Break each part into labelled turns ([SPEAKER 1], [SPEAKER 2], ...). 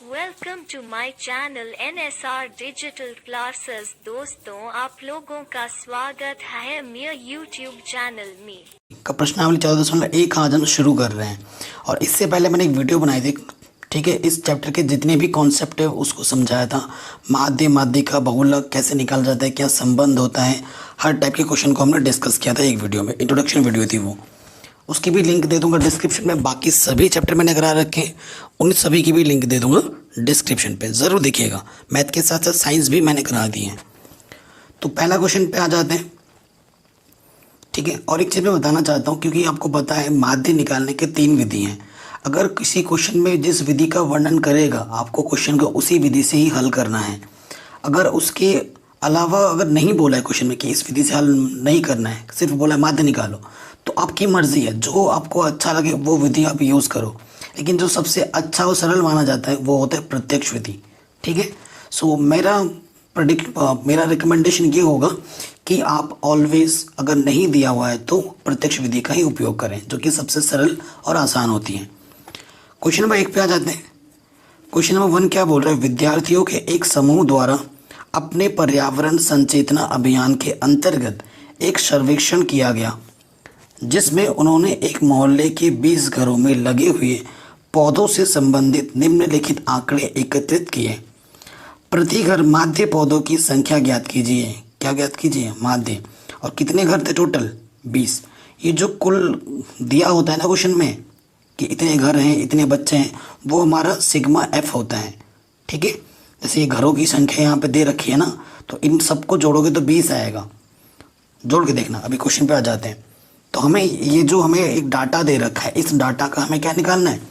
[SPEAKER 1] Welcome to my channel NSR digital classes. दोस्तों, आप लोगों का स्वागत है मेरे यूट्यूब चैनल में।
[SPEAKER 2] का प्रश्नावली 14.1 आज हम शुरू कर रहे हैं। और इससे पहले मैंने एक वीडियो बनाई थी, ठीक है। इस चैप्टर के जितने भी कॉन्सेप्ट है उसको समझाया था। माध्य माध्य का बहुलक कैसे निकाला जाता है, क्या संबंध होता है, हर टाइप के क्वेश्चन को हमने डिस्कस किया था एक वीडियो में। इंट्रोडक्शन वीडियो थी वो, उसकी भी लिंक दे दूंगा डिस्क्रिप्शन में। बाकी सभी चैप्टर मैंने करा रखे हैं, उन सभी की भी लिंक दे दूंगा डिस्क्रिप्शन पे, ज़रूर देखिएगा। मैथ के साथ साथ साइंस भी मैंने करा दी है। तो पहला क्वेश्चन पे आ जाते हैं, ठीक है। और एक चीज़ मैं बताना चाहता हूँ, क्योंकि आपको पता है माध्य निकालने के 3 विधि हैं। अगर किसी क्वेश्चन में जिस विधि का वर्णन करेगा, आपको क्वेश्चन को उसी विधि से ही हल करना है। अगर उसके अलावा अगर नहीं बोला है क्वेश्चन में कि इस विधि से हल नहीं करना है, सिर्फ बोला है माध्य निकालो, तो आपकी मर्ज़ी है, जो आपको अच्छा लगे वो विधि आप यूज़ करो। लेकिन जो सबसे अच्छा और सरल माना जाता है वो होता है प्रत्यक्ष विधि, ठीक है। सो मेरा रिकमेंडेशन ये होगा कि आप ऑलवेज, अगर नहीं दिया हुआ है तो प्रत्यक्ष विधि का ही उपयोग करें, जो कि सबसे सरल और आसान होती है। क्वेश्चन नंबर 1 पे आ जाते हैं। क्वेश्चन नंबर 1 क्या बोल रहा है? विद्यार्थियों के एक समूह द्वारा अपने पर्यावरण संचेतना अभियान के अंतर्गत एक सर्वेक्षण किया गया, जिसमें उन्होंने एक मोहल्ले के 20 घरों में लगे हुए पौधों से संबंधित निम्नलिखित आंकड़े एकत्रित किए। प्रति घर माध्य पौधों की संख्या ज्ञात कीजिए। क्या ज्ञात कीजिए? माध्य। और कितने घर थे टोटल? 20। ये जो कुल दिया होता है ना क्वेश्चन में कि इतने घर हैं, इतने बच्चे हैं, वो हमारा सिग्मा एफ होता है, ठीक है। जैसे ये घरों की संख्या यहाँ पे दे रखी है ना, तो इन सबको जोड़ोगे तो 20 आएगा। जोड़ के देखना। अभी क्वेश्चन पे आ जाते हैं। तो हमें हमें एक डाटा दे रखा है, इस डाटा का हमें क्या निकालना है?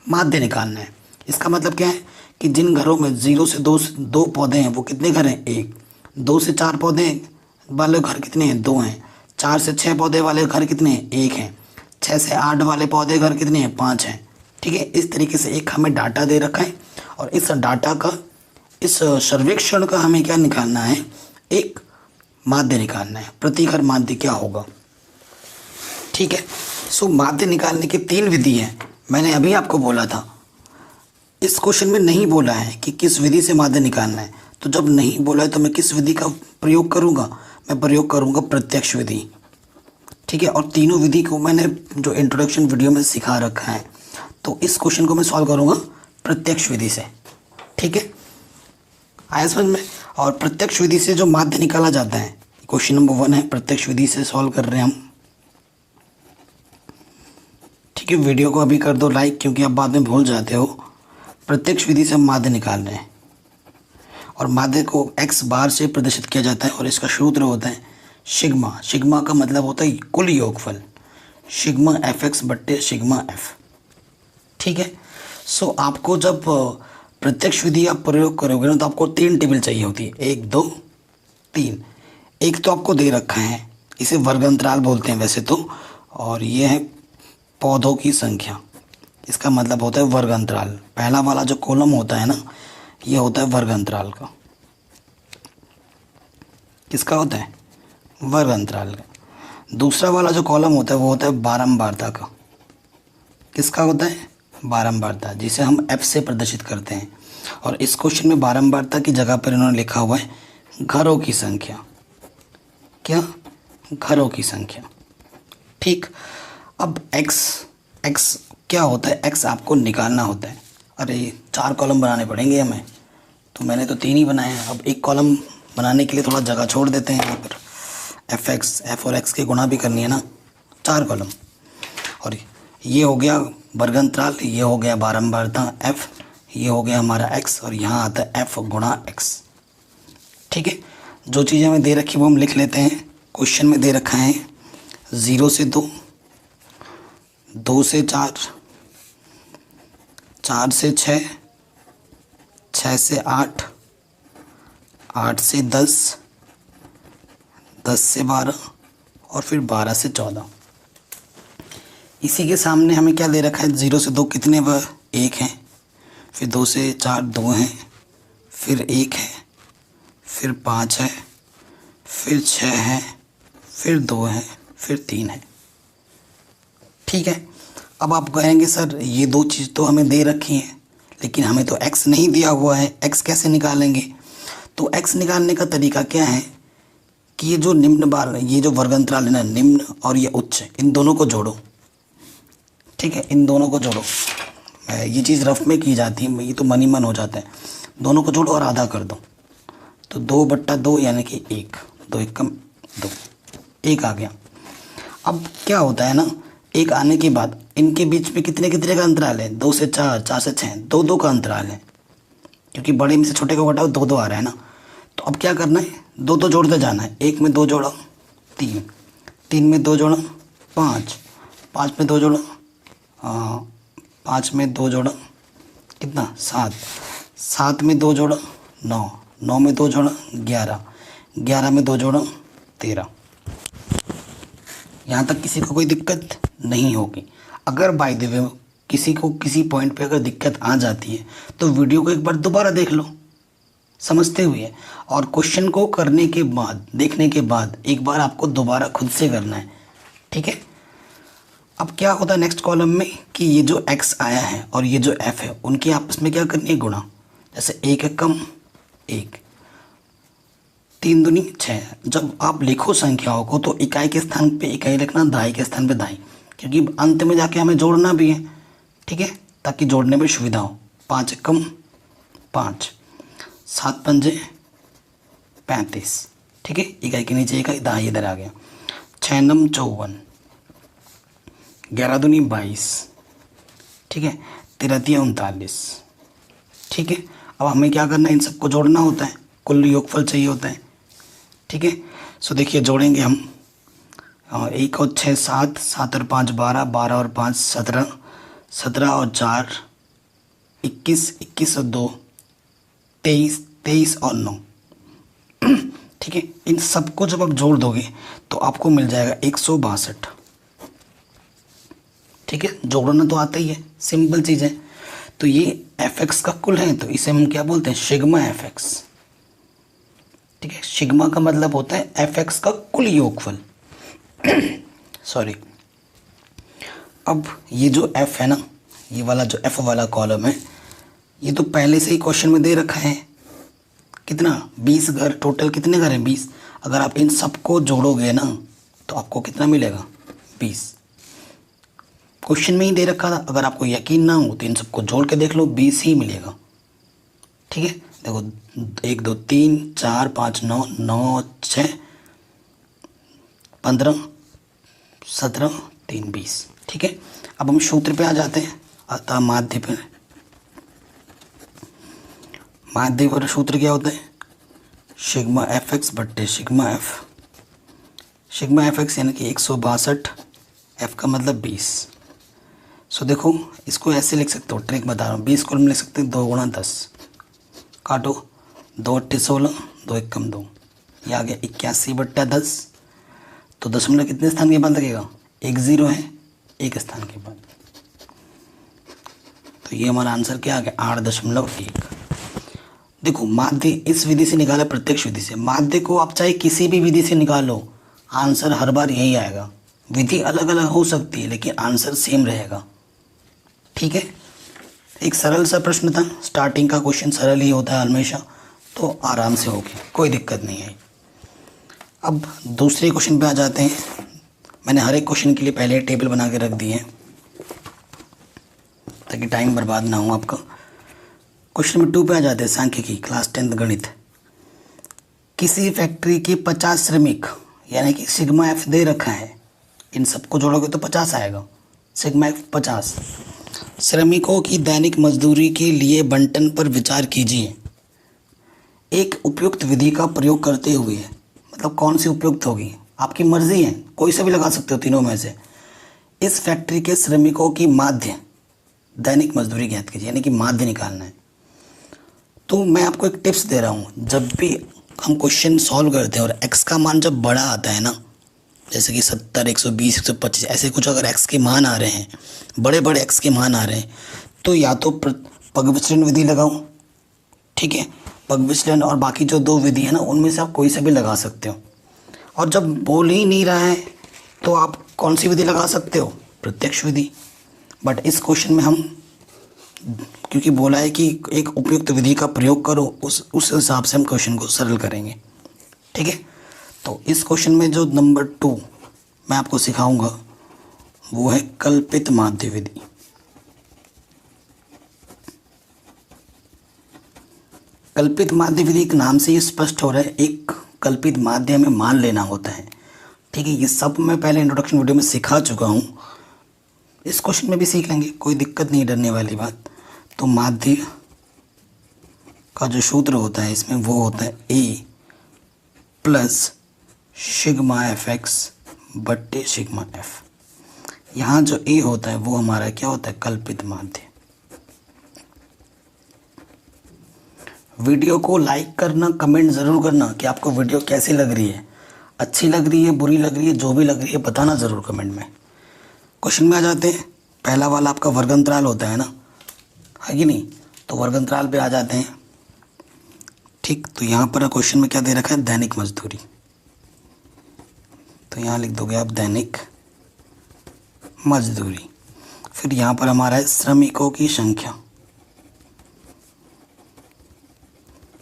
[SPEAKER 2] माध्य निकालना है। इसका मतलब क्या है कि जिन घरों में 0 से 2 पौधे हैं, वो कितने घर हैं? 1। 2 से 4 पौधे वाले घर कितने हैं? 2 हैं। 4 से 6 पौधे वाले घर कितने हैं? 1 हैं। 6 से 8 वाले पौधे घर कितने हैं? 5 हैं, ठीक है। इस तरीके से एक हमें डाटा दे रखा है, और इस डाटा का, इस सर्वेक्षण का हमें क्या निकालना है? एक माध्य निकालना है। प्रति घर माध्य क्या होगा, ठीक है। सो माध्य निकालने की 3 विधि है। मैंने अभी आपको बोला था, इस क्वेश्चन में नहीं बोला है कि किस विधि से माध्य निकालना है। तो जब नहीं बोला है तो मैं किस विधि का प्रयोग करूंगा? मैं प्रयोग करूंगा प्रत्यक्ष विधि, ठीक है। और तीनों विधि को मैंने जो इंट्रोडक्शन वीडियो में सिखा रखा है। तो इस क्वेश्चन को मैं सॉल्व करूंगा प्रत्यक्ष विधि से, ठीक है। आया समझ में? और प्रत्यक्ष विधि से जो माध्य निकाला जाता है, क्वेश्चन नंबर 1 है, प्रत्यक्ष विधि से सॉल्व कर रहे हैं हम, ठीक है। वीडियो को अभी कर दो लाइक, क्योंकि आप बाद में भूल जाते हो। प्रत्यक्ष विधि से हम माध्य निकाल रहे हैं, और माध्य को x बार से प्रदर्शित किया जाता है, और इसका सूत्र होता है सिग्मा। सिग्मा का मतलब होता है कुल योगफल, सिग्मा fx बट्टे सिग्मा f, ठीक है। सो आपको जब प्रत्यक्ष विधि आप प्रयोग करोगे ना, तो आपको 3 टेबल चाहिए होती है, 1 2 3। एक तो आपको दे रखा है, इसे वर्ग अंतराल बोलते हैं वैसे तो, और ये है पौधों की संख्या। इसका मतलब होता है वर्ग अंतराल। पहला वाला जो कॉलम होता है ना, ये होता है वर्ग अंतराल का। किसका होता है? वर्ग अंतराल का। दूसरा वाला जो कॉलम होता है वो होता है बारंबारता का। किसका होता है? बारंबारता, जिसे हम f से प्रदर्शित करते हैं। और इस क्वेश्चन में बारंबारता की जगह पर इन्होंने लिखा हुआ है घरों की संख्या। क्या? घरों की संख्या, ठीक। अब x क्या होता है? x आपको निकालना होता है। अरे 4 कॉलम बनाने पड़ेंगे हमें, तो मैंने तो 3 ही बनाए हैं। अब एक कॉलम बनाने के लिए थोड़ा जगह छोड़ देते हैं यहाँ पर। f और x के गुणा भी करनी है ना, 4 कॉलम। और ये हो गया वर्ग अंतराल, ये हो गया बारंबारता f, ये हो गया हमारा x, और यहाँ आता है f गुणा x, ठीक है। जो चीज़ें हमें दे रखी वो हम लिख लेते हैं। क्वेश्चन में दे रखा है 0 से 2, 2 से 4, 4 से 6, 6 से 8, 8 से 10, 10 से 12, और फिर 12 से 14। इसी के सामने हमें क्या दे रखा है? 0 से 2 कितने बार? 1 है। फिर 2 से 4 2 हैं, फिर 1 है, फिर 5 है, फिर 6 है, फिर 2 है, फिर 3 है, ठीक है। अब आप कहेंगे सर ये 2 चीज़ तो हमें दे रखी हैं, लेकिन हमें तो x नहीं दिया हुआ है, x कैसे निकालेंगे? तो x निकालने का तरीका क्या है कि ये जो निम्न बार, ये जो वर्ग अंतराल है ना, निम्न और ये उच्च, इन दोनों को जोड़ो। ठीक है, इन दोनों को जोड़ो। ये चीज़ रफ में की जाती है, ये तो मन ही मन हो जाता है। दोनों को जोड़ो और आधा कर दो, तो 2/2 यानी कि 1, 2 एकम 2, 1 आ गया। अब क्या होता है ना, 1 आने के बाद इनके बीच में कितने कितने का अंतराल है? 2 से 4, 4 से 6, 2 का अंतराल है, क्योंकि बड़े में से छोटे को घटाओ 2 आ रहा है ना। तो अब क्या करना है, 2 जोड़ते जाना है। 1 में 2 जोड़ा 3, 3 में 2 जोड़ा 5, 5 में 2 जोड़ा 5 में 2 जोड़ा कितना? 7, 7 में 2 जोड़ा 9, 9 में 2 जोड़ा 11, 11 में 2 जोड़ा 13। यहाँ तक किसी को कोई दिक्कत नहीं होगी। अगर बाय द वे किसी को किसी पॉइंट पे अगर दिक्कत आ जाती है तो वीडियो को एक बार दोबारा देख लो समझते हुए, और क्वेश्चन को करने के बाद, देखने के बाद एक बार आपको दोबारा खुद से करना है। ठीक है, अब क्या होता है नेक्स्ट कॉलम में कि ये जो x आया है और ये जो f है, उनकी आपस में क्या करनी है? गुणा। जैसे 1 एकम 1, 3 दूनी 6। जब आप लिखो संख्याओं को तो इकाई के स्थान पे इकाई लिखना, दहाई के स्थान पे दहाई, क्योंकि अंत में जाके हमें जोड़ना भी है। ठीक है, ताकि जोड़ने में सुविधा हो। 5 एकम 5, 7 पंजे 35। ठीक है, इकाई के नीचे इकाई, दहाई इधर आ गया। 6 नम 54, 11 दूनी 22। ठीक है, 13 39। ठीक है, अब हमें क्या करना है? इन सबको जोड़ना होता है, कुल योगफल चाहिए होता है। ठीक है, सो देखिए जोड़ेंगे हम। 1 और 6 7, 7 और 5 12, 12 और 5 17, 17 और 4 21, 21 और 2 23, 23 और 9। ठीक है, इन सबको जब आप जोड़ दोगे तो आपको मिल जाएगा 162। ठीक है, जोड़ना तो आता ही है, सिंपल चीज़ है। तो ये fx का कुल है, तो इसे हम क्या बोलते हैं? Sigma fx। ठीक है, सिग्मा का मतलब होता है fx का कुल योगफल। सॉरी। अब ये जो f है ना, ये वाला जो f वाला कॉलम है, ये तो पहले से ही क्वेश्चन में दे रखा है। कितना? 20 घर। टोटल कितने घर हैं? 20। अगर आप इन सबको जोड़ोगे ना तो आपको कितना मिलेगा? 20। क्वेश्चन में ही दे रखा था। अगर आपको यकीन ना हो तो इन सबको जोड़ के देख लो, 20 ही मिलेगा। ठीक है, देखो 1 2 3 4 5 9 9 6 15 17 3 20। ठीक है, अब हम सूत्र पे आ जाते हैं। अतः माध्य पे, माध्य पर सूत्र क्या होता है? सिग्मा fx बट्टे सिग्मा f। सिग्मा fx यानी कि 162, f का मतलब 20। सो देखो इसको ऐसे लिख सकते हो, ट्रिक बता रहा हूँ। 20 को हम लिख सकते हैं 2 गुणा 10, काटो 2 8 16, 2 1 कम 2, ये आ गया 81/10। तो दशमलव कितने स्थान के बाद लगेगा? 1 0 है, 1 स्थान के बाद। तो ये हमारा आंसर क्या आ गया? 8.1। देखो माध्य इस विधि से निकाला, प्रत्यक्ष विधि से। माध्य को आप चाहे किसी भी विधि से निकालो, आंसर हर बार यही आएगा। विधि अलग अलग हो सकती है लेकिन आंसर सेम रहेगा। ठीक है, एक सरल सा प्रश्न था। स्टार्टिंग का क्वेश्चन सरल ही होता है हमेशा, तो आराम से हो गया, कोई दिक्कत नहीं है। अब दूसरे क्वेश्चन पे आ जाते हैं। मैंने हर एक क्वेश्चन के लिए पहले टेबल बना के रख दी है ताकि टाइम बर्बाद ना हो आपका। क्वेश्चन नंबर 2 पे आ जाते हैं, सांख्यिकी क्लास 10th गणित। किसी फैक्ट्री के 50 श्रमिक यानी कि सिग्मा एफ दे रखा है, इन सबको जोड़ोगे तो 50 आएगा। Sigma F 50। श्रमिकों की दैनिक मजदूरी के लिए बंटन पर विचार कीजिए। एक उपयुक्त विधि का प्रयोग करते हुए, मतलब कौन सी उपयुक्त होगी आपकी मर्जी है, कोई से भी लगा सकते हो तीनों में से। इस फैक्ट्री के श्रमिकों की माध्य दैनिक मजदूरी ज्ञात कीजिए, यानी कि माध्य निकालना है। तो मैं आपको एक टिप्स दे रहा हूँ, जब भी हम क्वेश्चन सॉल्व करते हैं और x का मान जब बड़ा आता है ना, जैसे कि 70 120 125 ऐसे कुछ अगर x के मान आ रहे हैं, बड़े बड़े x के मान आ रहे हैं, तो या तो पगविचलन विधि लगाओ। ठीक है, पगविचलन और बाकी जो 2 विधि है ना, उनमें से आप कोई से भी लगा सकते हो। और जब बोल ही नहीं रहा है तो आप कौन सी विधि लगा सकते हो? प्रत्यक्ष विधि। बट इस क्वेश्चन में हम क्योंकि बोला है कि एक उपयुक्त विधि का प्रयोग करो, उस हिसाब से हम क्वेश्चन को सरल करेंगे। ठीक है, तो इस क्वेश्चन में जो नंबर 2 मैं आपको सिखाऊंगा वो है कल्पित माध्य विधि। कल्पित माध्य विधि के नाम से ये स्पष्ट हो रहा है, एक कल्पित माध्य हमें मान लेना होता है। ठीक है, ये सब मैं पहले इंट्रोडक्शन वीडियो में सिखा चुका हूँ, इस क्वेश्चन में भी सीख लेंगे, कोई दिक्कत नहीं, डरने वाली बात। तो माध्य का जो सूत्र होता है इसमें वो होता है ए प्लस सिग्मा एफ एक्स बट्टे सिग्मा एफ। यहाँ जो ए होता है वो हमारा क्या होता है, कल्पित माध्य। वीडियो को लाइक करना, कमेंट ज़रूर करना कि आपको वीडियो कैसी लग रही है, अच्छी लग रही है, बुरी लग रही है, जो भी लग रही है बताना ज़रूर कमेंट में। क्वेश्चन में आ जाते हैं। पहला वाला आपका वर्गांतराल होता है ना, है कि नहीं, तो वर्गांतराल पे आ जाते हैं। ठीक, तो यहाँ पर क्वेश्चन में क्या दे रखा है, दैनिक मजदूरी, तो यहाँ लिख दोगे आप दैनिक मजदूरी। फिर यहाँ पर हमारा है श्रमिकों की संख्या,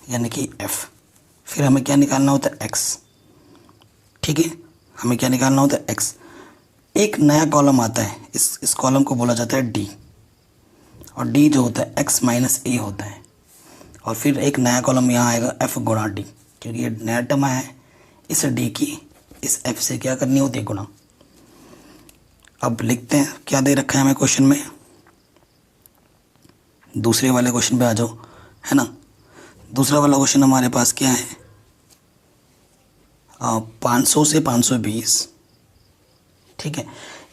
[SPEAKER 2] यानी कि F। फिर हमें क्या निकालना होता है, X। ठीक है, हमें क्या निकालना होता है, X। एक नया कॉलम आता है, इस कॉलम को बोला जाता है D, और D जो होता है X माइनस A होता है। और फिर एक नया कॉलम यहाँ आएगा F गुणा D, क्योंकि ये नया टर्म है, इस D की इस F से क्या करनी होती है, गुणा। अब लिखते हैं क्या दे रखा है हमें क्वेश्चन में, दूसरे वाले क्वेश्चन पे आ जाओ, है ना। दूसरा वाला क्वेश्चन हमारे पास क्या है, 500 से 520। ठीक है,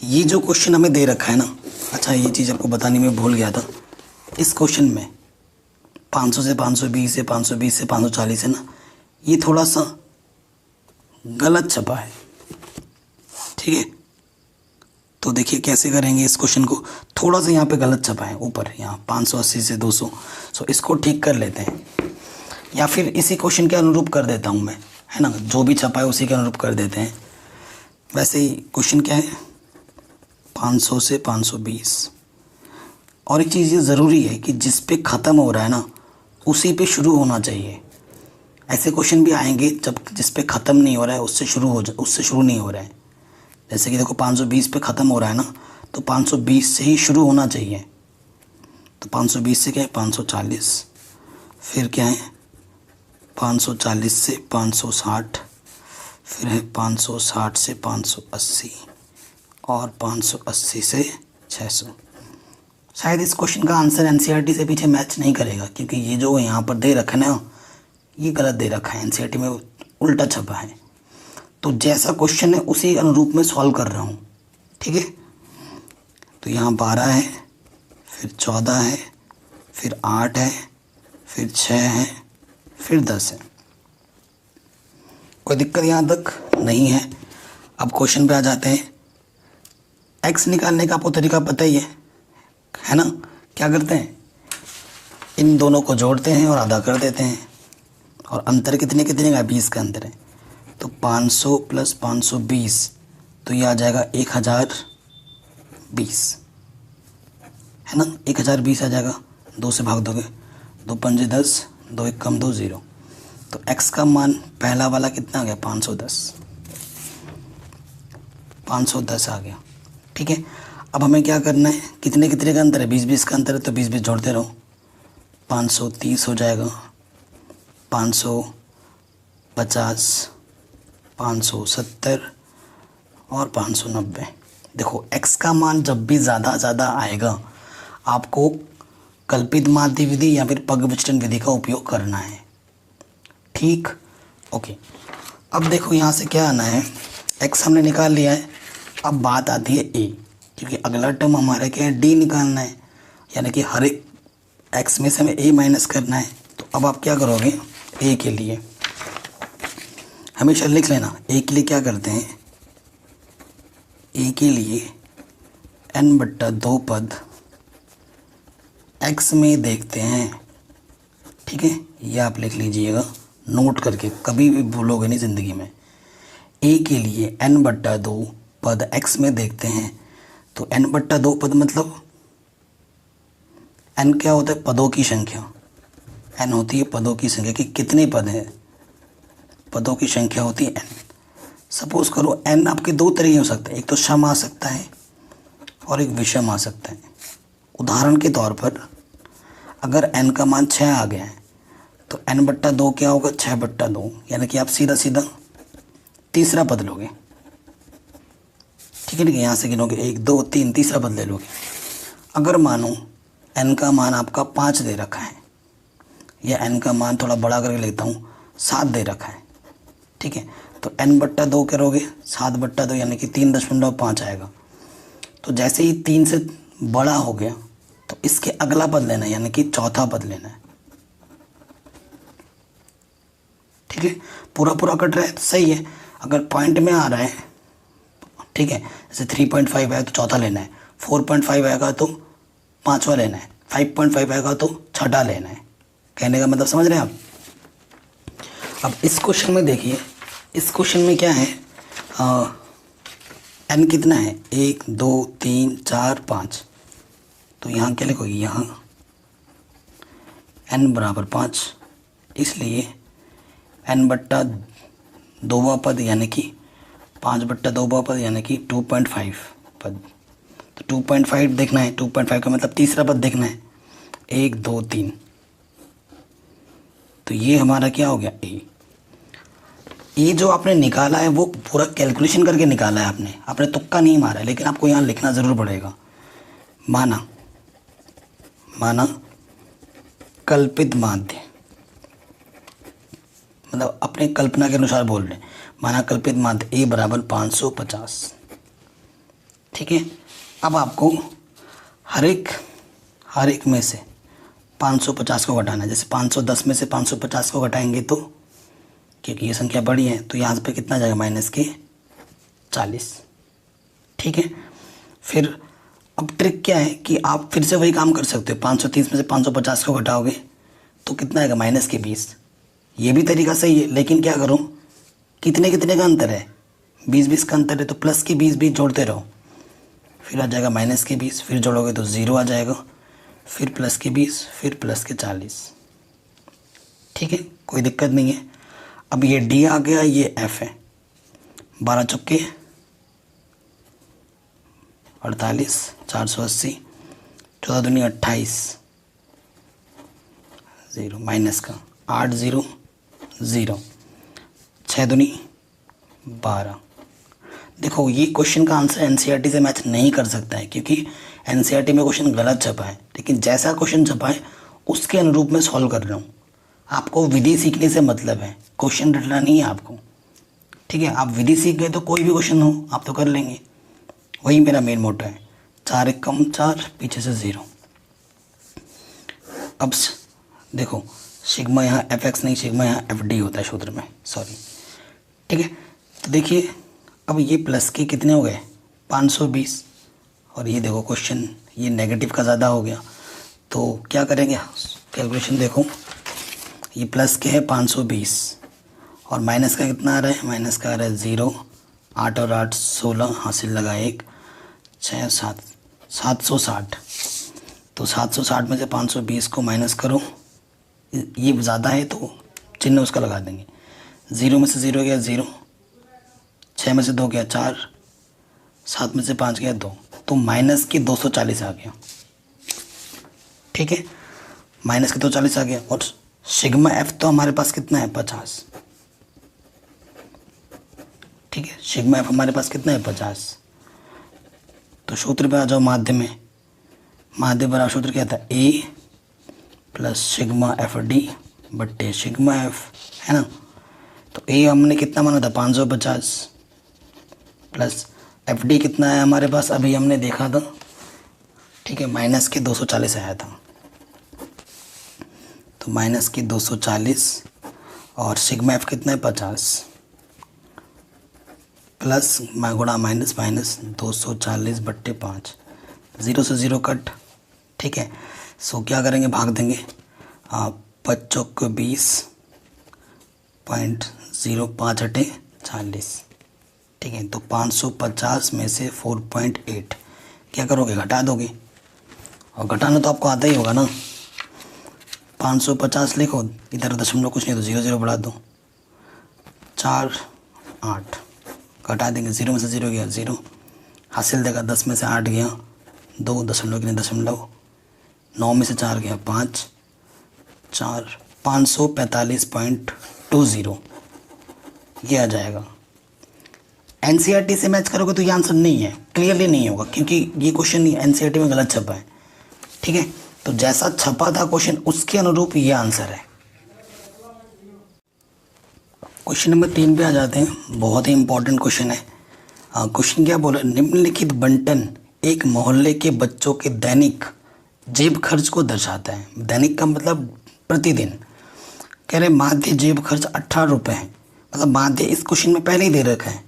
[SPEAKER 2] ये जो क्वेश्चन हमें दे रखा है ना, अच्छा ये चीज़ आपको बताने में भूल गया था, इस क्वेश्चन में 500 से 520 से 520 से 540 है ना, ये थोड़ा सा गलत छपा है। ठीक है, तो देखिए कैसे करेंगे इस क्वेश्चन को, थोड़ा सा यहाँ पे गलत छपा है ऊपर, यहाँ 580 से 200, सो इसको ठीक कर लेते हैं, या फिर इसी क्वेश्चन के अनुरूप कर देता हूँ मैं, है ना, जो भी छपा है उसी के अनुरूप कर देते हैं। वैसे ही क्वेश्चन क्या है, 500 से 520। और एक चीज़ ये ज़रूरी है कि जिस पे ख़त्म हो रहा है ना उसी पे शुरू होना चाहिए। ऐसे क्वेश्चन भी आएंगे जब जिस पे ख़त्म नहीं हो रहा है उससे शुरू नहीं हो रहा है। जैसे कि देखो 520 पे ख़त्म हो रहा है ना, तो 520 से ही शुरू होना चाहिए। तो 520 से क्या है, 540, फिर क्या है 540 से 560, फिर है 560 से 580, और 580 से 600। शायद इस क्वेश्चन का आंसर एनसीईआरटी से पीछे मैच नहीं करेगा, क्योंकि ये जो यहाँ पर दे रखा है ना, ये गलत दे रखा है, एनसीईआरटी में उल्टा छपा है। तो जैसा क्वेश्चन है उसी अनुरूप में सॉल्व कर रहा हूँ। ठीक है, तो यहाँ 12 है, फिर 14 है, फिर 8 है, फिर 6 है, फिर 10 है। कोई दिक्कत यहाँ तक नहीं है। अब क्वेश्चन पे आ जाते हैं। एक्स निकालने का आपको तरीका पता ही है ना। क्या करते हैं, इन दोनों को जोड़ते हैं और आधा कर देते हैं, और अंतर कितने कितने का, 20 का अंतर है। तो 500 प्लस 520, तो ये आ जाएगा 1020, है ना, 1020 आ जाएगा। 2 से भाग दोगे, 2 पंजे 10, 2 एक कम 2 0। तो x का मान पहला वाला कितना आ गया, 510 आ गया। ठीक है, अब हमें क्या करना है, कितने कितने का अंतर है, 20 का अंतर है, तो 20 जोड़ते रहो। 530 हो जाएगा, 550, 570 और 590। देखो x का मान जब भी ज़्यादा आएगा आपको कल्पित माध्य विधि या फिर पग विचलन विधि का उपयोग करना है। ठीक, ओके। अब देखो यहाँ से क्या आना है, x हमने निकाल लिया है। अब बात आती है a, क्योंकि अगला टर्म हमारा क्या है, d निकालना है, यानी कि हर एक x में से हमें a माइनस करना है। तो अब आप क्या करोगे, a के लिए हमेशा लिख लेना, a के लिए क्या करते हैं, a के लिए n/2 पद x में देखते हैं। ठीक है, ये आप लिख लीजिएगा नोट करके, कभी भी भूलोगे नहीं ज़िंदगी में। a के लिए n/2 पद x में देखते हैं। तो n/2 पद मतलब एन क्या होता है? पदों की संख्या। एन होती है पदों की संख्या कि कितने पद हैं, पदों की संख्या होती है एन। सपोज करो एन आपके दो तरीके हो सकते हैं, एक तो सम आ सकता है और एक विषम आ सकता है। उदाहरण के तौर पर अगर एन का मान 6 आ गया है तो एन बट्टा 2 क्या होगा? 6 बट्टा 2, यानी कि आप सीधा सीधा तीसरा पद लोगे। ठीक है, यहाँ से गिनोगे 1 2 3, तीसरा पद ले लोगे। अगर मानो एन का मान आपका 5 दे रखा है, या एन का मान थोड़ा बड़ा करके लेता हूँ 7 दे रखा है, ठीक है, तो एन बट्टा 2 करोगे, 7 बट्टा 2 यानी कि 3.5 आएगा। तो जैसे ही 3 से बड़ा हो गया तो इसके अगला पद लेना है, यानी कि चौथा पद लेना है। ठीक है, पूरा पूरा कट रहा है तो सही है। अगर पॉइंट में आ रहा है, ठीक है, जैसे 3.5 है तो चौथा लेना है, 4.5 आएगा तो पांचवा लेना है, 5.5 आएगा तो छठा लेना है। कहने का मतलब समझ रहे हैं आप? अब इस क्वेश्चन में देखिए, इस क्वेश्चन में क्या है, एन कितना है? 1 2 3 4 5। तो यहाँ क्या लिखोगे? यहाँ एन बराबर 5, इसलिए एन बट्टा 2वां पद यानी कि 5 बट्टा 2वां पद यानी कि 2.5 पद। तो 2.5 देखना है, 2.5 का मतलब तीसरा पद देखना है, 1 2 3। तो ये हमारा क्या हो गया? ए। ये जो आपने निकाला है वो पूरा कैलकुलेशन करके निकाला है आपने तुक्का नहीं मारा है, लेकिन आपको यहाँ लिखना ज़रूर पड़ेगा। माना कल्पित माध्य, मतलब अपने कल्पना के अनुसार बोल रहे हैं। माना कल्पित माध्य ए बराबर 550। ठीक है, अब आपको हर एक में से 550 को घटाना है। जैसे 510 में से 550 को घटाएंगे तो, क्योंकि ये संख्या बड़ी है तो यहाँ पे कितना जाएगा? -40। ठीक है, फिर अब ट्रिक क्या है कि आप फिर से वही काम कर सकते हो। 530 में से 550 को घटाओगे तो कितना आएगा? -20। ये भी तरीका सही है, लेकिन क्या करूँ, कितने का अंतर है? 20 का अंतर है, तो प्लस के 20 जोड़ते रहो, फिर आ जाएगा -20, फिर जोड़ोगे तो 0 आ जाएगा, फिर प्लस के 20, फिर प्लस के 40। ठीक है, कोई दिक्कत नहीं है। अब ये डी आ गया, ये एफ है। 12 चौके 48, 480, 14 दूनी 28, 0 माइनस का 8 0 0, 6 दूनी 12। देखो ये क्वेश्चन का आंसर एनसीईआरटी से मैच नहीं कर सकता है, क्योंकि एनसीईआरटी में क्वेश्चन गलत छपा है, लेकिन जैसा क्वेश्चन छपा है उसके अनुरूप में सॉल्व कर रहा हूँ। आपको विधि सीखने से मतलब है, क्वेश्चन रटना नहीं है आपको। ठीक है, आप विधि सीख गए तो कोई भी क्वेश्चन हो आप तो कर लेंगे, वही मेरा मेन मोटो है। 4 1 कम 4, पीछे से 0। अब देखो सिग्मा यहाँ एफ एक्स नहीं, सिग्मा यहाँ एफ डी होता है सूत्र में, सॉरी। ठीक है, तो देखिए अब ये प्लस के कितने हो गए? 520। और ये देखो क्वेश्चन ये नेगेटिव का ज़्यादा हो गया, तो क्या करेंगे? कैलकुलेशन देखो, ये प्लस के है 520 और माइनस का कितना आ रहा है? माइनस का आ रहा है 0। 8 और 8 16, हासिल लगा 1, 6 7 760। तो 760 में से 520 को माइनस करो, ये ज़्यादा है तो चिन्ह उसका लगा देंगे। 0 में से 0 गया 0, 6 में से 2 गया 4, 7 में से 5 गया 2, तो माइनस की 240 आ गया। ठीक है, माइनस के 240 आ गया। और सिग्मा एफ तो हमारे पास कितना है? 50। ठीक है, सिग्मा एफ हमारे पास कितना है? 50। तो सूत्र पे आ जाओ माध्य में। माध्य बराबर सूत्र क्या था? ए प्लस सिग्मा एफ डी बट्टे सिग्मा एफ, है ना। तो ए हमने कितना माना था? 550 प्लस एफ डी कितना है हमारे पास? अभी हमने देखा था, ठीक है, माइनस के 240 आया था। तो माइनस की 240 और सिग्मा एफ कितना है? 50 प्लस गुणा माइनस 240 बट्टे 5, 0 से 0 कट। ठीक है, सो क्या करेंगे? भाग देंगे। 5 चौक 20.05 हटे 40। ठीक है, तो 550 में से 4.8 क्या करोगे? घटा दोगे। और घटाना तो आपको आता ही होगा ना। 550 लिखो, इधर दशमलव कुछ नहीं तो 0 0 बढ़ा दो, 4 8 घटा देंगे, 0 में से 0 गया 0, हासिल देगा 10 में से 8 गया 2, दशमलव के लिए दशमलव, 9 में से 4 गया 5, 4 545.20 ये आ जाएगा। एनसीईआरटी से मैच करोगे तो ये आंसर नहीं है, क्लियरली नहीं होगा, क्योंकि ये क्वेश्चन एनसीईआरटी में गलत छपा है। ठीक है, तो जैसा छपा था क्वेश्चन उसके अनुरूप ये आंसर है। क्वेश्चन नंबर 3 पे आ जाते हैं, बहुत ही इंपॉर्टेंट क्वेश्चन है। क्वेश्चन क्या बोला, निम्नलिखित बंटन एक मोहल्ले के बच्चों के दैनिक जेब खर्च को दर्शाता है। दैनिक का मतलब प्रतिदिन। कह रहे माध्य जेब खर्च 18 रुपये है, मतलब माध्य इस क्वेश्चन में पहले ही दे रखा है।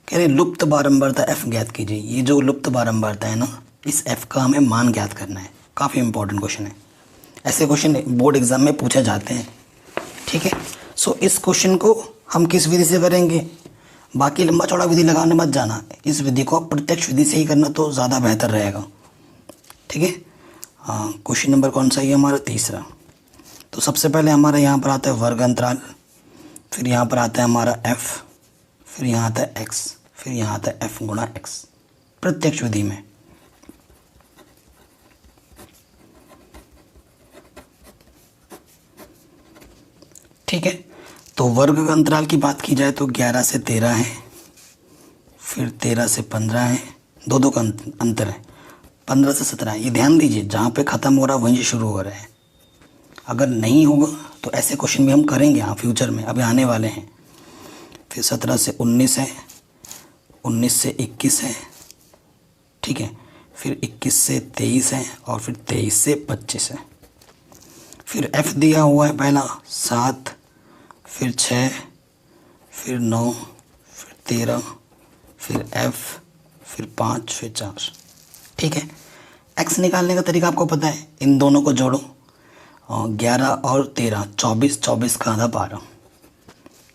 [SPEAKER 2] कह रहे लुप्त बारंबारता एफ ज्ञात कीजिए। ये जो लुप्त बारंबारता है ना, इस एफ का हमें मान ज्ञात करना है। काफ़ी इंपॉर्टेंट क्वेश्चन है, ऐसे क्वेश्चन बोर्ड एग्जाम में पूछे जाते हैं। ठीक है, सो इस क्वेश्चन को हम किस विधि से करेंगे, बाकी लंबा चौड़ा विधि लगाने मत जाना, इस विधि को आप प्रत्यक्ष विधि से ही करना तो ज़्यादा बेहतर रहेगा। ठीक है, हाँ, क्वेश्चन नंबर कौन सा है हमारा, तीसरा। तो सबसे पहले हमारा यहाँ पर आता है वर्ग अंतराल, फिर यहाँ पर आता है हमारा एफ, फिर यहाँ आता है एक्स, फिर यहाँ आता है एफ गुणा एक्स, प्रत्यक्ष विधि में। ठीक है, तो वर्ग अंतराल की बात की जाए तो 11 से 13 है, फिर 13 से 15 है, दो का अंतर है, 15 से 17 है। ये ध्यान दीजिए, जहाँ पे ख़त्म हो रहा है वहीं शुरू हो रहा है। अगर नहीं होगा तो ऐसे क्वेश्चन भी हम करेंगे हाँ फ्यूचर में, अभी आने वाले हैं। फिर 17 से 19 है, 19 से 21 है, ठीक है, फिर 21 से 23 है, और फिर 23 से 25 है। फिर एफ दिया हुआ है पहला 7, फिर 6, फिर 9, फिर 13, फिर एफ, फिर 5, फिर 4। ठीक है, एक्स निकालने का तरीका आपको पता है, इन दोनों को जोड़ो, और 11 और 13 24, 24 का आधा 12,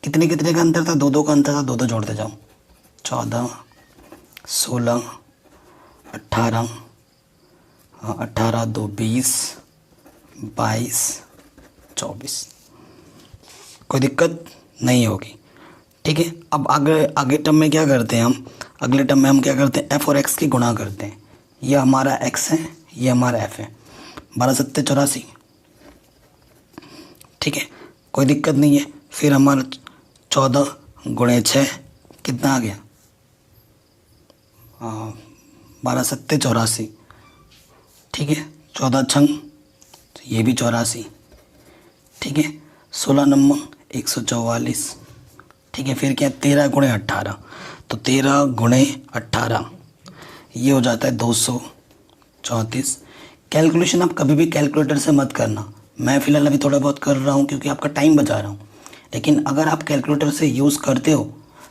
[SPEAKER 2] कितने कितने का अंतर था, 2 का अंतर था, 2 जोड़ते जाओ, 14, 16, 18, 18 2 20, 22, 24। कोई दिक्कत नहीं होगी। ठीक है, अब आगे टर्म में क्या करते हैं हम, अगले टर्म में हम क्या करते हैं, एफ और एक्स की गुणा करते हैं। ये हमारा एक्स है, ये हमारा एफ है, 12 सत्ते 84। ठीक है, कोई दिक्कत नहीं है। फिर हमारा 14 गुणे 6 कितना आ गया, 12 सत्ते 84। ठीक है, 14 छंग ये भी 84। ठीक है, 16 नंबर 144। ठीक है, फिर क्या 13 गुणे 18, तो 13 गुणे 18 ये हो जाता है 234। कैलकुलेशन आप कभी भी कैलकुलेटर से मत करना, मैं फ़िलहाल अभी थोड़ा बहुत कर रहा हूँ क्योंकि आपका टाइम बचा रहा हूँ, लेकिन अगर आप कैलकुलेटर से यूज़ करते हो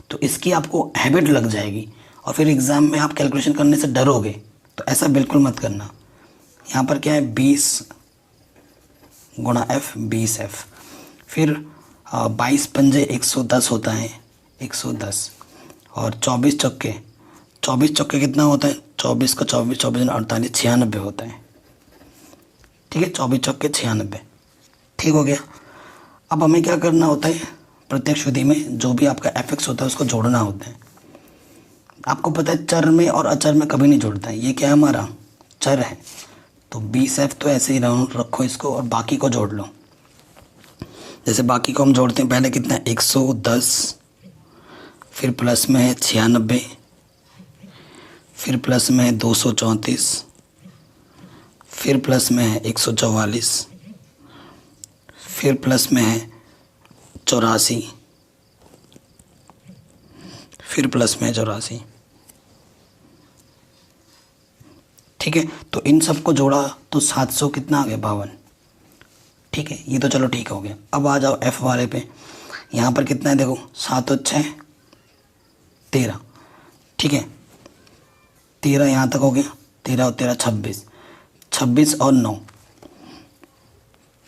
[SPEAKER 2] तो इसकी आपको हैबिट लग जाएगी और फिर एग्ज़ाम में आप कैलकुलेशन करने से डरोगे, तो ऐसा बिल्कुल मत करना। यहाँ पर क्या है 20 गुणा एफ 20 एफ, फिर 22 पंजे 110 होता है 110, और 24 चौके कितना होता है, 24 का 24 24 48 96 होता है। ठीक है, 24 चौके 96। ठीक हो गया। अब हमें क्या करना होता है, प्रत्यक्ष विधि में जो भी आपका एफ एक्स होता है उसको जोड़ना होता है। आपको पता है चर में और अचर में कभी नहीं जोड़ता है, ये क्या है हमारा चर है, तो 20 एफ तो ऐसे ही रखो इसको और बाकी को जोड़ लो। जैसे बाकी को हम जोड़ते हैं, पहले कितना है 110, फिर प्लस में है 96, फिर प्लस में है 234, फिर प्लस में है 144, फिर प्लस में है 84, फिर प्लस में है 84। ठीक है, तो इन सबको जोड़ा तो 700 कितना आ गया 52। ठीक है, ये तो चलो ठीक हो गया। अब आ जाओ एफ वाले पे, यहाँ पर कितना है देखो, 7 और 6 13। ठीक है, 13 यहाँ तक हो गया, 13 और 13 26, 26 और 9,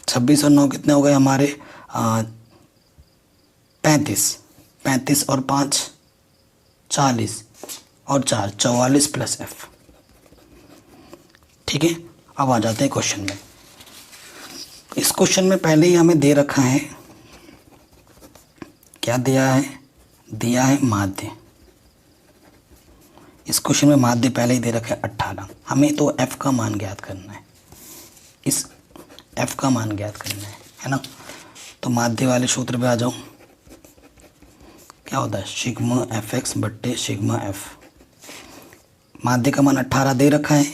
[SPEAKER 2] 26 और 9 कितने हो गए हमारे 35, 35 और 5 40, और 4 44 प्लस एफ। ठीक है, अब आ जाते हैं क्वेश्चन में। इस क्वेश्चन में पहले ही हमें दे रखा है, क्या दिया है माध्य। इस क्वेश्चन में माध्य पहले ही दे रखा है 18। हमें तो f का मान ज्ञात करना है, इस f का मान ज्ञात करना है ना। तो माध्य वाले सूत्र पे आ जाओ, क्या होता है सिग्मा fx बट्टे सिग्मा f। माध्य का मान 18 दे रखा है,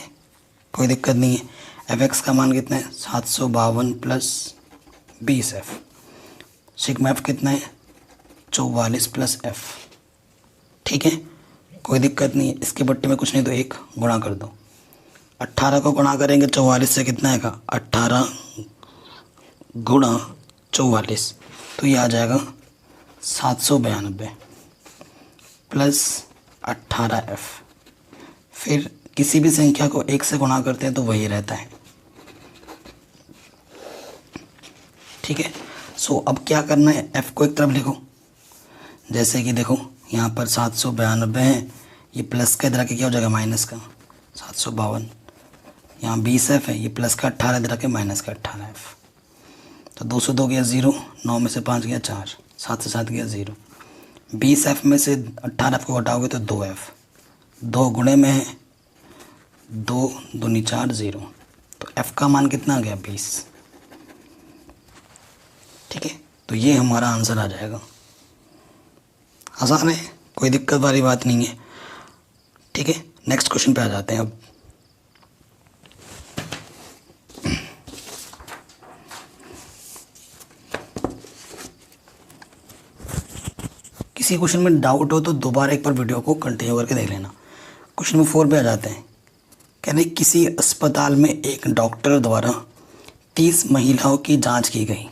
[SPEAKER 2] कोई दिक्कत नहीं है। fx का मान कितना है 752 प्लस 20f। सिग्मा f कितना है 44 प्लस f। ठीक है, कोई दिक्कत नहीं है। इसके बट्टे में कुछ नहीं तो 1 गुणा कर दो। 18 को गुणा करेंगे 44 से, कितना आएगा 18 गुणा 44, तो ये आ जाएगा 792 प्लस 18f। फिर किसी भी संख्या को 1 से गुणा करते हैं तो वही रहता है। ठीक है, सो अब क्या करना है, f को एक तरफ लिखो। जैसे कि देखो यहाँ पर 792 है, ये प्लस का इधर के क्या हो जाएगा माइनस का 752। यहाँ 20f है, ये प्लस का 18 इधर के माइनस का 18f। तो 2 से 2 गया 0, 9 में से 5 गया 4, 7 से 7 गया 0। 20f में से 18f को घटाओगे तो 2f, 2 गुणे में है 2 दूनी 4 0, तो f का मान कितना आ गया 20। ठीक है, तो ये हमारा आंसर आ जाएगा। आसान है, कोई दिक्कत वाली बात नहीं है। ठीक है, नेक्स्ट क्वेश्चन पे आ जाते हैं अब। किसी क्वेश्चन में डाउट हो तो दोबारा एक बार वीडियो को कंटिन्यू करके देख लेना। क्वेश्चन नंबर 4 पे आ जाते हैं। कहने किसी अस्पताल में एक डॉक्टर द्वारा 30 महिलाओं की जांच की गई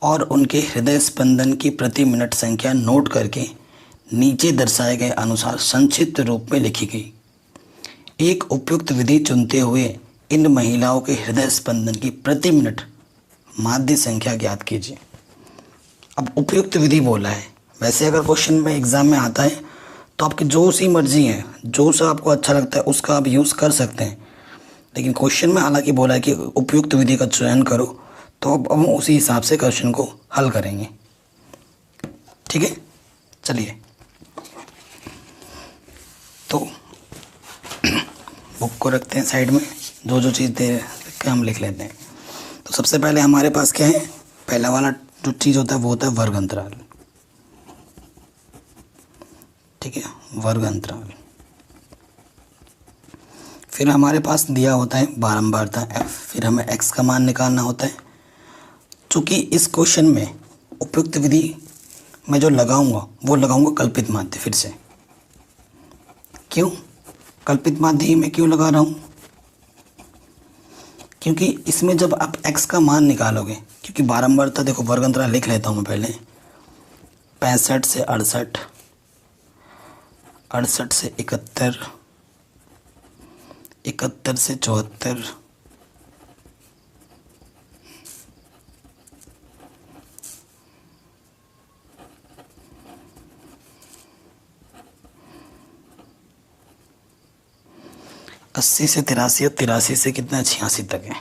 [SPEAKER 2] और उनके हृदय स्पंदन की प्रति मिनट संख्या नोट करके नीचे दर्शाए गए अनुसार संक्षिप्त रूप में लिखी गई। एक उपयुक्त विधि चुनते हुए इन महिलाओं के हृदय स्पंदन की प्रति मिनट माध्य संख्या ज्ञात कीजिए। अब उपयुक्त विधि बोला है, वैसे अगर क्वेश्चन में एग्जाम में आता है तो आपकी जो सी मर्जी है, जो सा आपको अच्छा लगता है उसका आप यूज़ कर सकते हैं, लेकिन क्वेश्चन में हालांकि बोला है कि उपयुक्त विधि का चयन करो, तो अब हम उसी हिसाब से क्वेश्चन को हल करेंगे। ठीक है, चलिए तो बुक को रखते हैं साइड में, जो जो चीज़ दे के हम लिख लेते हैं। तो सबसे पहले हमारे पास क्या है, पहला वाला जो चीज़ होता है वो होता है वर्ग अंतराल। ठीक है, वर्ग अंतराल। फिर हमारे पास दिया होता है बारंबारता f, फिर हमें x का मान निकालना होता है। चूँकि इस क्वेश्चन में उपयुक्त विधि मैं जो लगाऊंगा वो लगाऊंगा कल्पित माध्य। फिर से क्यों कल्पित माध्य मैं क्यों लगा रहा हूँ, क्योंकि इसमें जब आप x का मान निकालोगे, क्योंकि बारंबारता देखो वर्ग अंतराल लिख लेता हूँ मैं पहले, 65 से 68, 68 से 71, 71 से 74, 80 से 83 और 83 से कितना 86 तक है।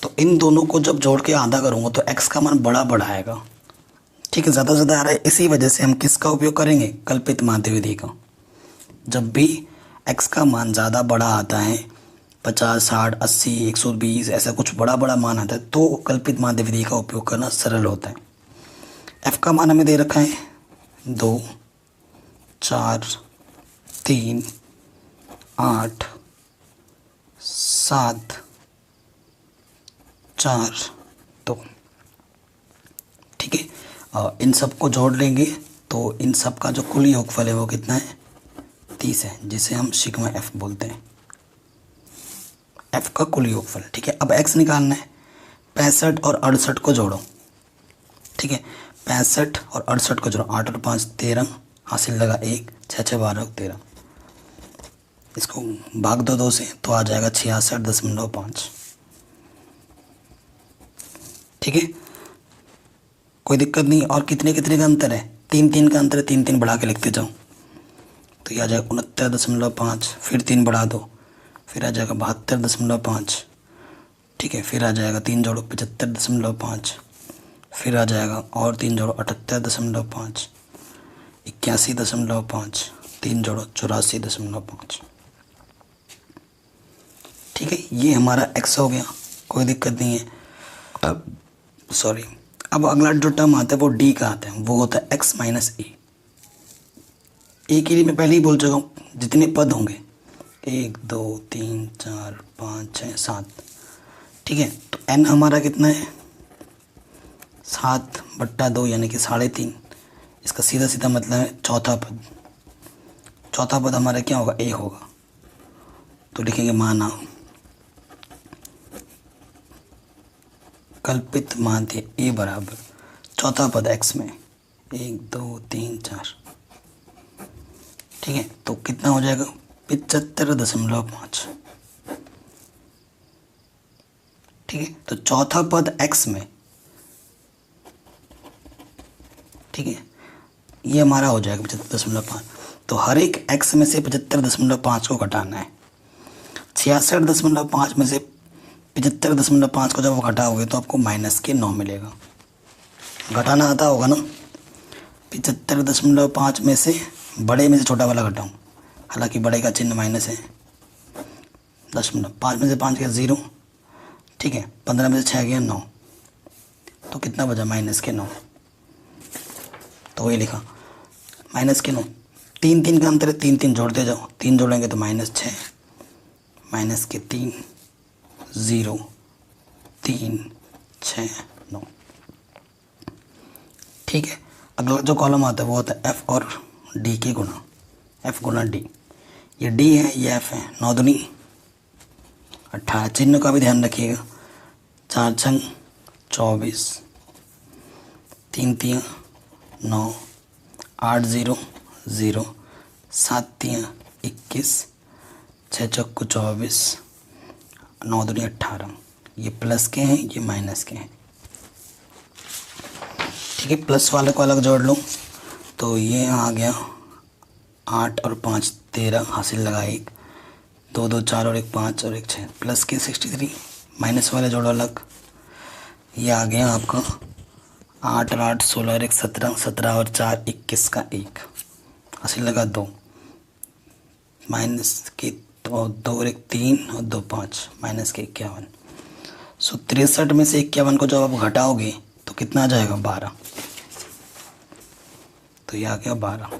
[SPEAKER 2] तो इन दोनों को जब जोड़ के आधा करूँगा तो x का मान बड़ा बड़ा आएगा। ठीक है, ज़्यादा से ज़्यादा आ रहा है, इसी वजह से हम किसका उपयोग करेंगे, कल्पित माध्य विधि का। जब भी x का मान ज़्यादा बड़ा आता है, 50, 60, 80, 120 ऐसा कुछ बड़ा बड़ा मान आता है, तो कल्पित माध्य विधि का उपयोग करना सरल होता है। f का मान हमें दे रखा है 2, 4, 3, 8, 7, 4, 2। ठीक है, इन सब को जोड़ लेंगे तो इन सब का जो कुल योगफल है वो कितना है 30 है, जिसे हम सिग्मा f बोलते हैं, f का कुल योगफल। ठीक है, अब x निकालना है। 65 और 68 को जोड़ो। ठीक है, 65 और 68 को जोड़ो, 8 और 5 13, हासिल लगा 1, 6 6 12 13। इसको भाग दो 2 से तो आ जाएगा 66.5। ठीक है, कोई दिक्कत नहीं। और कितने कितने का अंतर है, 3 3 का अंतर है, 3 3 बढ़ा के लिखते जाओ तो यह आ जाएगा 69.5, फिर 3 बढ़ा दो फिर आ जाएगा 72.5, ठीक है। फिर आ जाएगा 3 जोड़ो 75.5, फिर आ जाएगा और 3 जोड़ो 78.5, 81.5, 3 जोड़ो 84.5, ठीक है। ये हमारा x हो गया, कोई दिक्कत नहीं है। अब अगला जो टर्म आता है वो d का आता है, वो होता है x माइनस ए। ए के लिए मैं पहले ही बोल चुका हूँ जितने पद होंगे 1 2 3 4 5 6 7, ठीक है। तो n हमारा कितना है 7/2 यानी कि 3.5। इसका सीधा सीधा मतलब है चौथा पद। चौथा पद हमारा क्या होगा, a होगा। तो लिखेंगे माना कल्पित माध्य a बराबर चौथा पद x में 1 2 3 4, ठीक है। तो कितना हो जाएगा 75.5, ठीक है। तो चौथा पद x में, ठीक है, ये हमारा हो जाएगा 75.5। तो हर एक x में से 75.5 को घटाना है। 66.5 में से 75.5 को जब आप घटाओगे तो आपको माइनस के 9 मिलेगा। घटाना आता होगा ना। 75.5 में से बड़े में से छोटा वाला घटाऊँ, हालांकि बड़े का चिन्ह माइनस है। 5 में से 5 गया 0, ठीक है। 15 में से 6 गया 9, तो कितना बचा माइनस के 9। तो वही लिखा माइनस के 9। 3 3 का अंतर है, 3 3 जोड़ते जाओ, 3 जोड़ेंगे तो -6, माइनस के 3 0 3 6 9, ठीक है। अगला जो कॉलम आता है वो होता है f और d के गुणा, f गुणा d। ये d है, ये f है। 9 दूनी 18, चिन्ह का भी ध्यान रखिएगा। 4 छंग 24, 3 तियाँ 9, 8 0 0, 7 तियाँ 21, 6 चौको 24, 9 दूनी 18। ये प्लस के हैं, ये माइनस के हैं, ठीक है। प्लस वाले को अलग जोड़ लूँ तो ये आ गया 8 और 5 13, हासिल लगा 1, 2 2 4 और 1 5 और 1 6, प्लस के 63। माइनस वाले जोड़ो अलग, ये आ गया आपका 8 और 8 16 और 1 17, 17 और 4 21 का 1, हासिल लगा 2, माइनस के 2 और 1 3 और 2 5, माइनस के 51। 63 में से 51 को जब आप घटाओगे तो कितना आ जाएगा 12। तो ये आ गया 12,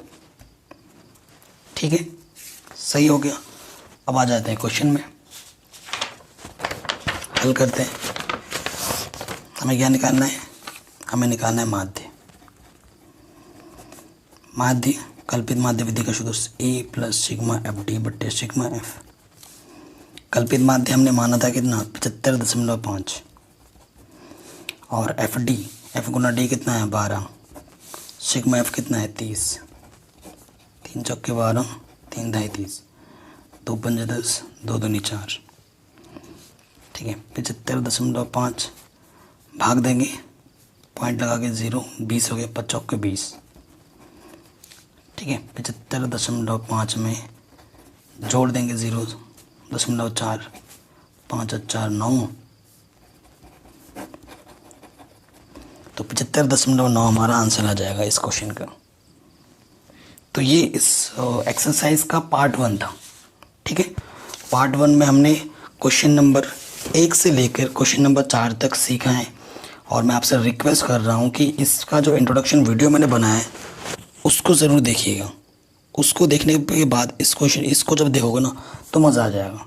[SPEAKER 2] ठीक है, सही हो गया। अब आ जाते हैं क्वेश्चन में, हल करते हैं। हमें क्या निकालना है, हमें निकालना है माध्य। माध्य कल्पित माध्य विधि का सूत्र a plus sigma F D बट्टे सिग्मा एफ। कल्पित माध्य हमने माना था कितना 75.5, और एफ डी, एफ गुना डी कितना है 12, सिग्मा एफ कितना है 30। 3 चौके 12, 3 ढाई 30, 2 पंजे 10, 2 दूनी 4, ठीक है। 75.5 भाग देंगे, पॉइंट लगा के 0, 20 हो गया, 5 चौके 20, ठीक है। 75.5 में जोड़ देंगे 0.4, 5 और 4 9, तो 75.9 हमारा आंसर आ जाएगा इस क्वेश्चन का। तो ये इस एक्सरसाइज का पार्ट 1 था, ठीक है। पार्ट 1 में हमने क्वेश्चन नंबर 1 से लेकर क्वेश्चन नंबर 4 तक सीखा है, और मैं आपसे रिक्वेस्ट कर रहा हूँ कि इसका जो इंट्रोडक्शन वीडियो मैंने बनाया है उसको ज़रूर देखिएगा। उसको देखने के बाद इसको जब देखोगे ना तो मज़ा आ जाएगा।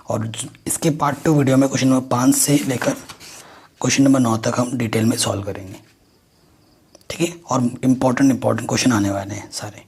[SPEAKER 2] और इसके पार्ट 2 वीडियो में क्वेश्चन नंबर 5 से लेकर क्वेश्चन नंबर 9 तक हम डिटेल में सॉल्व करेंगे, ठीक है। और इम्पोर्टेंट क्वेश्चन आने वाले हैं सारे।